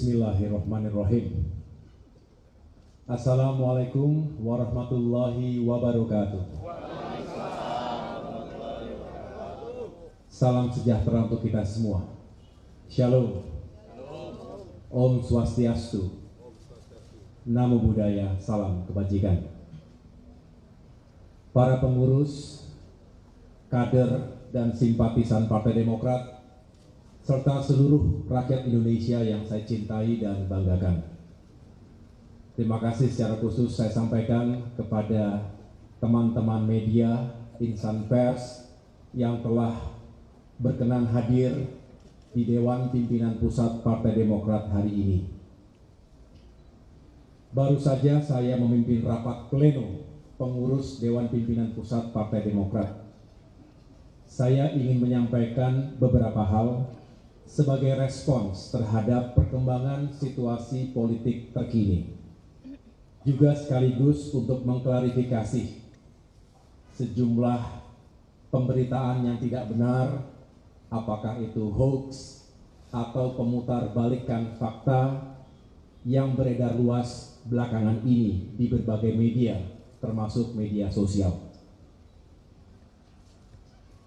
Bismillahirrahmanirrahim. Assalamualaikum warahmatullahi wabarakatuh. Salam sejahtera untuk kita semua. Shalom. Om Swastiastu. Namo Buddhaya, salam kebajikan. Para pengurus, kader, dan simpatisan Partai Demokrat, serta seluruh rakyat Indonesia yang saya cintai dan banggakan. Terima kasih secara khusus saya sampaikan kepada teman-teman media, insan pers yang telah berkenan hadir di Dewan Pimpinan Pusat Partai Demokrat hari ini. Baru saja saya memimpin rapat pleno pengurus Dewan Pimpinan Pusat Partai Demokrat. Saya ingin menyampaikan beberapa hal sebagai respons terhadap perkembangan situasi politik terkini. Juga sekaligus untuk mengklarifikasi sejumlah pemberitaan yang tidak benar, apakah itu hoax atau pemutarbalikkan fakta yang beredar luas belakangan ini di berbagai media, termasuk media sosial.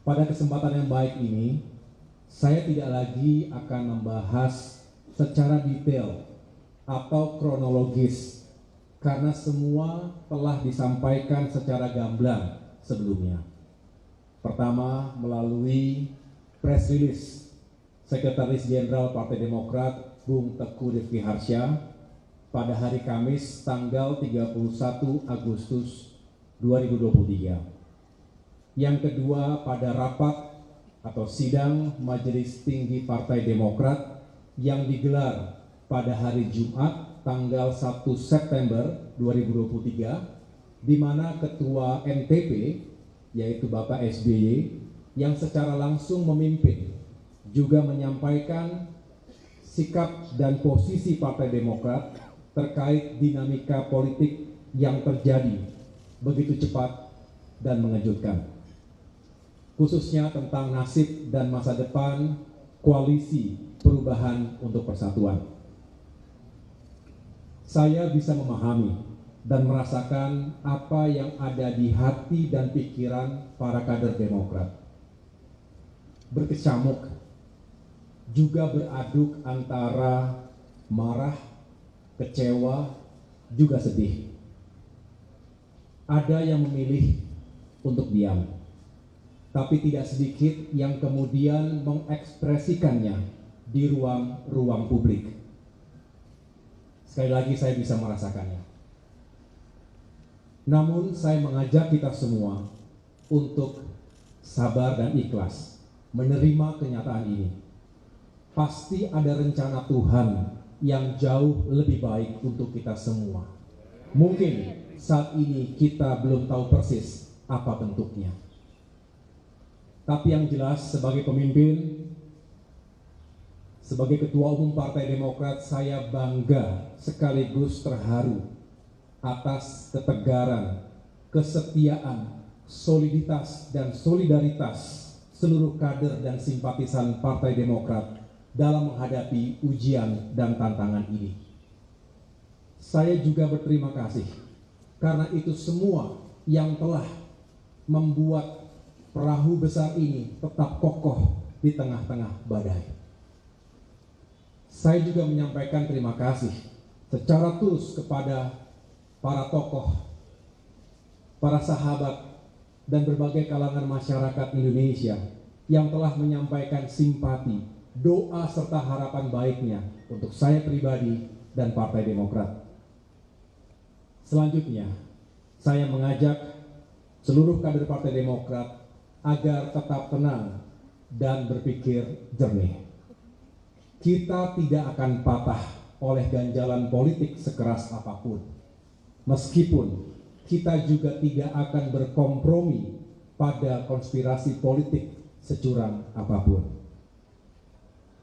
Pada kesempatan yang baik ini, saya tidak lagi akan membahas secara detail atau kronologis karena semua telah disampaikan secara gamblang sebelumnya. Pertama, melalui press release Sekretaris Jenderal Partai Demokrat Bung Teguh Rifki Harsha pada hari Kamis tanggal 31 Agustus 2023. Yang kedua, pada rapat atau sidang Majelis Tinggi Partai Demokrat yang digelar pada hari Jumat tanggal 1 September 2023, di mana Ketua NTP yaitu Bapak SBY yang secara langsung memimpin juga menyampaikan sikap dan posisi Partai Demokrat terkait dinamika politik yang terjadi begitu cepat dan mengejutkan, khususnya tentang nasib dan masa depan koalisi perubahan untuk persatuan. Saya bisa memahami dan merasakan apa yang ada di hati dan pikiran para kader Demokrat. Berkecamuk, juga beraduk antara marah, kecewa, juga sedih. Ada yang memilih untuk diam, tapi tidak sedikit yang kemudian mengekspresikannya di ruang publik. Sekali lagi saya bisa merasakannya. Namun saya mengajak kita semua untuk sabar dan ikhlas menerima kenyataan ini. Pasti ada rencana Tuhan yang jauh lebih baik untuk kita semua. Mungkin saat ini kita belum tahu persis apa bentuknya. Tapi yang jelas sebagai pemimpin, sebagai Ketua Umum Partai Demokrat, saya bangga sekaligus terharu atas ketegaran, kesetiaan, soliditas, dan solidaritas seluruh kader dan simpatisan Partai Demokrat dalam menghadapi ujian dan tantangan ini. Saya juga berterima kasih karena itu semua yang telah membuat perahu besar ini tetap kokoh di tengah-tengah badai. Saya juga menyampaikan terima kasih secara tulus kepada para tokoh, para sahabat, dan berbagai kalangan masyarakat Indonesia yang telah menyampaikan simpati, doa, serta harapan baiknya untuk saya pribadi dan Partai Demokrat. Selanjutnya, saya mengajak seluruh kader Partai Demokrat agar tetap tenang dan berpikir jernih. Kita tidak akan patah oleh ganjalan politik sekeras apapun. Meskipun kita juga tidak akan berkompromi pada konspirasi politik securam apapun.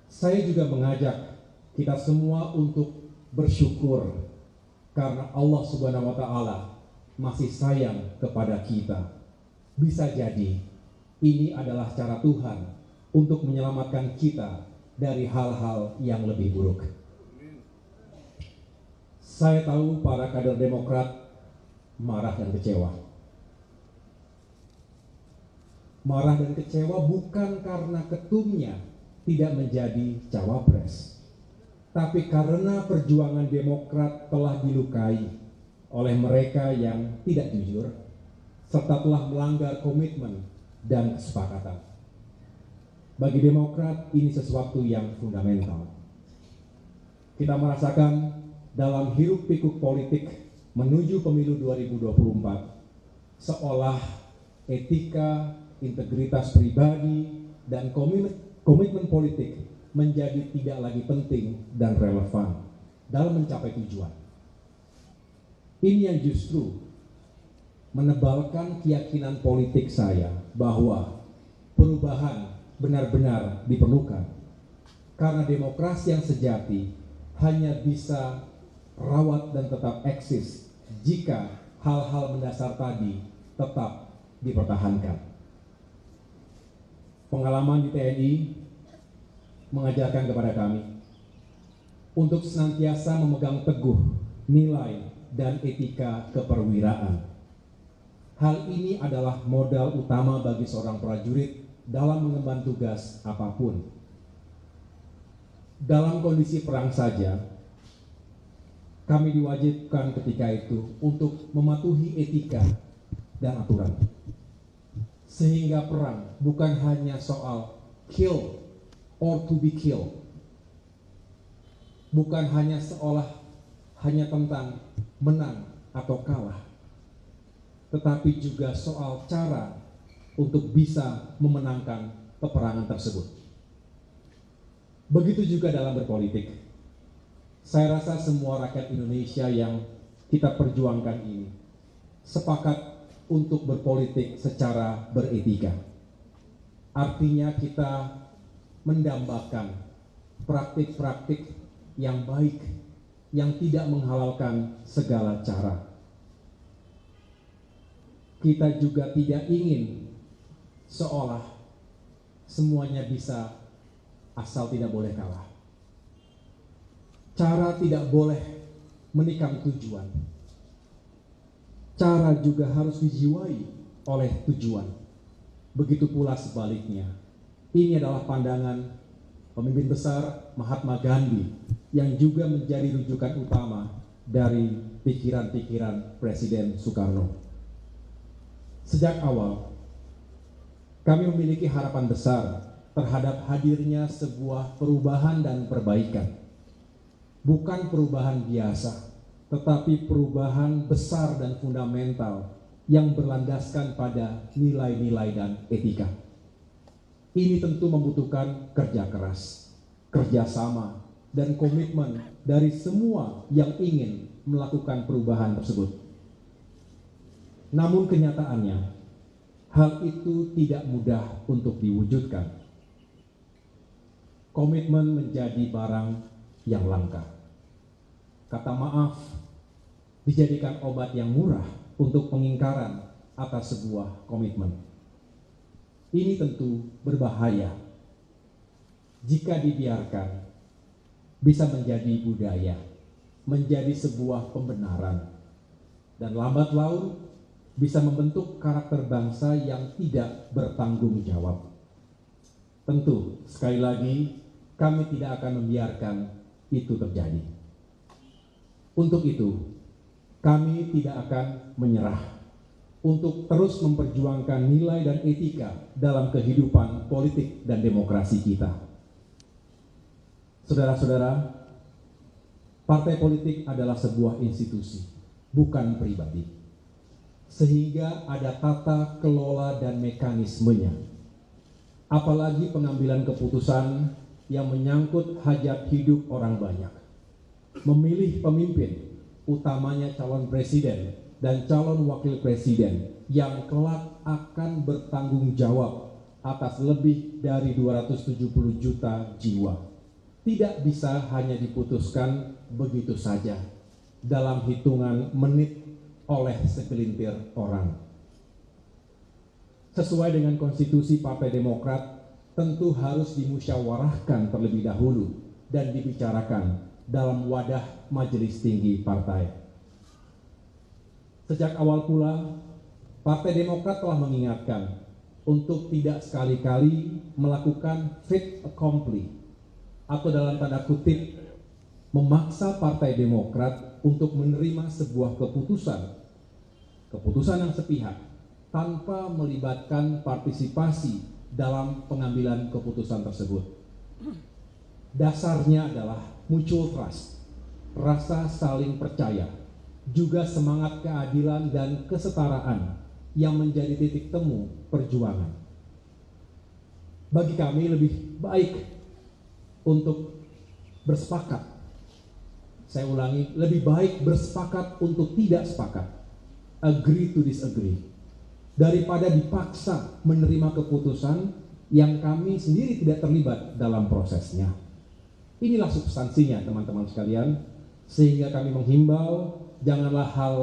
Saya juga mengajak kita semua untuk bersyukur karena Allah Subhanahu wa Ta'ala masih sayang kepada kita. Bisa jadi ini adalah cara Tuhan untuk menyelamatkan kita dari hal-hal yang lebih buruk. Saya tahu para kader Demokrat marah dan kecewa. Marah dan kecewa bukan karena ketumnya tidak menjadi cawapres, tapi karena perjuangan Demokrat telah dilukai oleh mereka yang tidak jujur, serta telah melanggar komitmen dan kesepakatan. Bagi Demokrat, ini sesuatu yang fundamental. Kita merasakan dalam hiruk-pikuk politik menuju pemilu 2024, seolah etika, integritas pribadi, dan komitmen politik menjadi tidak lagi penting dan relevan dalam mencapai tujuan. Ini yang justru menebalkan keyakinan politik saya bahwa perubahan benar-benar diperlukan, karena demokrasi yang sejati hanya bisa rawat dan tetap eksis jika hal-hal mendasar tadi tetap dipertahankan. Pengalaman di TNI mengajarkan kepada kami untuk senantiasa memegang teguh nilai dan etika keperwiraan. Hal ini adalah modal utama bagi seorang prajurit dalam mengemban tugas apapun. Dalam kondisi perang saja, kami diwajibkan ketika itu untuk mematuhi etika dan aturan. Sehingga perang bukan hanya soal kill or to be killed. Bukan hanya hanya tentang menang atau kalah, tetapi juga soal cara untuk bisa memenangkan peperangan tersebut. Begitu juga dalam berpolitik. Saya rasa semua rakyat Indonesia yang kita perjuangkan ini sepakat untuk berpolitik secara beretika. Artinya kita mendambakan praktik-praktik yang baik, yang tidak menghalalkan segala cara. Kita juga tidak ingin seolah semuanya bisa asal tidak boleh kalah. Cara tidak boleh menikam tujuan. Cara juga harus dijiwai oleh tujuan. Begitu pula sebaliknya. Ini adalah pandangan pemimpin besar Mahatma Gandhi yang juga menjadi rujukan utama dari pikiran-pikiran Presiden Soekarno. Sejak awal, kami memiliki harapan besar terhadap hadirnya sebuah perubahan dan perbaikan. Bukan perubahan biasa, tetapi perubahan besar dan fundamental yang berlandaskan pada nilai-nilai dan etika. Ini tentu membutuhkan kerja keras, kerjasama, dan komitmen dari semua yang ingin melakukan perubahan tersebut. Namun kenyataannya, hal itu tidak mudah untuk diwujudkan. Komitmen menjadi barang yang langka. Kata maaf dijadikan obat yang murah untuk pengingkaran atas sebuah komitmen. Ini tentu berbahaya. Jika dibiarkan, bisa menjadi budaya, menjadi sebuah pembenaran, dan lambat laun bisa membentuk karakter bangsa yang tidak bertanggung jawab. Tentu, sekali lagi, kami tidak akan membiarkan itu terjadi. Untuk itu, kami tidak akan menyerah untuk terus memperjuangkan nilai dan etika dalam kehidupan politik dan demokrasi kita. Saudara-saudara, partai politik adalah sebuah institusi, bukan pribadi. Sehingga ada tata kelola dan mekanismenya. Apalagi pengambilan keputusan yang menyangkut hajat hidup orang banyak. Memilih pemimpin, utamanya calon presiden dan calon wakil presiden yang kelak akan bertanggung jawab atas lebih dari 270 juta jiwa. Tidak bisa hanya diputuskan begitu saja dalam hitungan menit oleh segelintir orang. Sesuai dengan konstitusi Partai Demokrat, tentu harus dimusyawarahkan terlebih dahulu dan dibicarakan dalam wadah majelis tinggi partai. Sejak awal pula, Partai Demokrat telah mengingatkan untuk tidak sekali-kali melakukan fait accompli atau dalam tanda kutip memaksa Partai Demokrat untuk menerima sebuah keputusan yang sepihak tanpa melibatkan partisipasi dalam pengambilan keputusan tersebut. Dasarnya adalah mutual trust, rasa saling percaya, juga semangat keadilan dan kesetaraan yang menjadi titik temu perjuangan. Bagi kami lebih baik untuk bersepakat. Saya ulangi, lebih baik bersepakat untuk tidak sepakat. Agree to disagree. Daripada dipaksa menerima keputusan yang kami sendiri tidak terlibat dalam prosesnya. Inilah substansinya teman-teman sekalian, sehingga kami menghimbau janganlah hal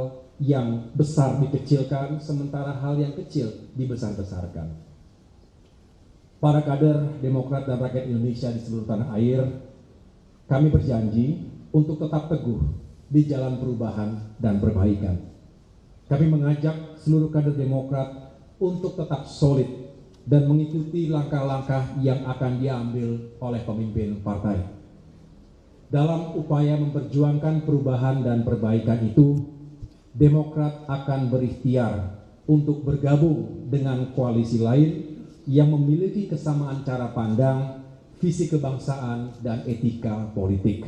yang besar dikecilkan, sementara hal yang kecil dibesar-besarkan. Para kader Demokrat dan rakyat Indonesia di seluruh tanah air, kami berjanji untuk tetap teguh di jalan perubahan dan perbaikan. Kami mengajak seluruh kader Demokrat untuk tetap solid dan mengikuti langkah-langkah yang akan diambil oleh pemimpin partai. Dalam upaya memperjuangkan perubahan dan perbaikan itu, Demokrat akan berikhtiar untuk bergabung dengan koalisi lain yang memiliki kesamaan cara pandang, visi kebangsaan, dan etika politik.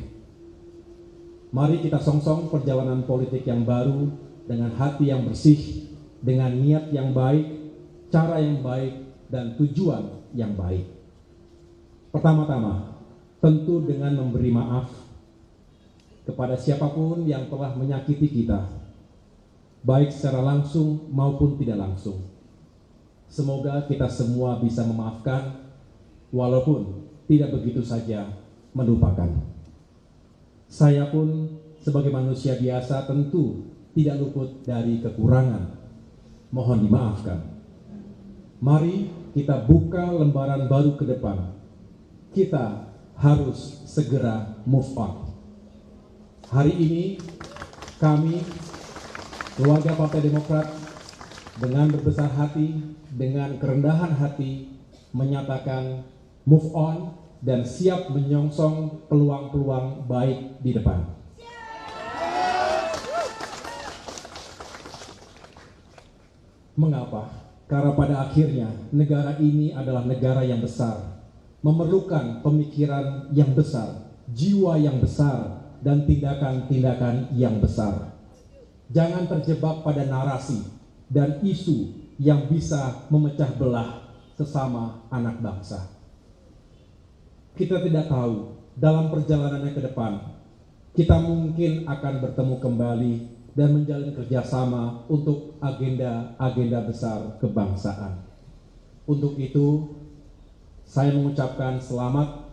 Mari kita songsong perjalanan politik yang baru dengan hati yang bersih, dengan niat yang baik, cara yang baik, dan tujuan yang baik. Pertama-tama, tentu dengan memberi maaf kepada siapapun yang telah menyakiti kita, baik secara langsung maupun tidak langsung. Semoga kita semua bisa memaafkan, walaupun tidak begitu saja melupakan. Saya pun sebagai manusia biasa tentu tidak luput dari kekurangan. Mohon dimaafkan. Mari kita buka lembaran baru ke depan. Kita harus segera move on. Hari ini kami keluarga Partai Demokrat dengan berbesar hati, dengan kerendahan hati menyatakan move on dan siap menyongsong peluang-peluang baik di depan. Mengapa? Karena pada akhirnya negara ini adalah negara yang besar, memerlukan pemikiran yang besar, jiwa yang besar, dan tindakan-tindakan yang besar. Jangan terjebak pada narasi dan isu yang bisa memecah belah sesama anak bangsa. Kita tidak tahu dalam perjalanannya ke depan, kita mungkin akan bertemu kembali dan menjalin kerjasama untuk agenda-agenda besar kebangsaan. Untuk itu, saya mengucapkan selamat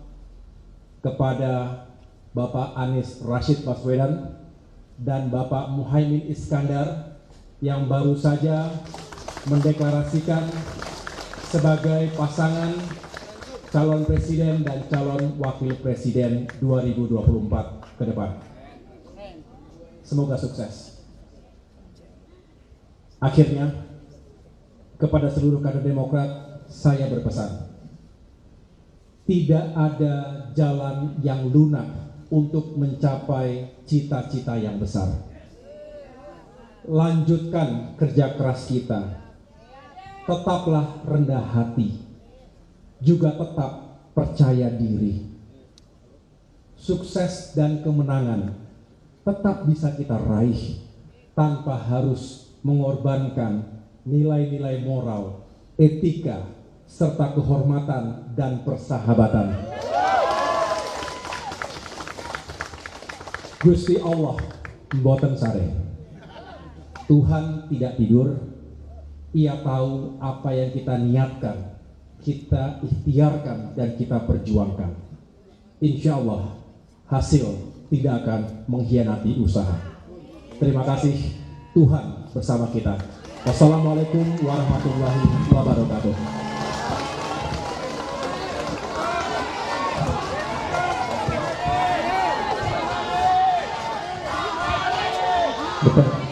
kepada Bapak Anies Rashid Baswedan dan Bapak Muhaimin Iskandar yang baru saja mendeklarasikan sebagai pasangan calon presiden dan calon wakil presiden 2024 ke depan. Semoga sukses. Akhirnya, kepada seluruh kader Demokrat, saya berpesan, tidak ada jalan yang lunak untuk mencapai cita-cita yang besar. Lanjutkan kerja keras kita. Tetaplah rendah hati. Juga tetap percaya diri. Sukses dan kemenangan tetap bisa kita raih tanpa harus mengorbankan nilai-nilai moral, etika, serta kehormatan dan persahabatan. Gusti Allah mboten sare. Tuhan tidak tidur. Ia tahu apa yang kita niatkan, kita ikhtiarkan, dan kita perjuangkan. Insya Allah hasil tidak akan mengkhianati usaha. Terima kasih. Tuhan bersama kita. Wassalamualaikum warahmatullahi wabarakatuh. Betul.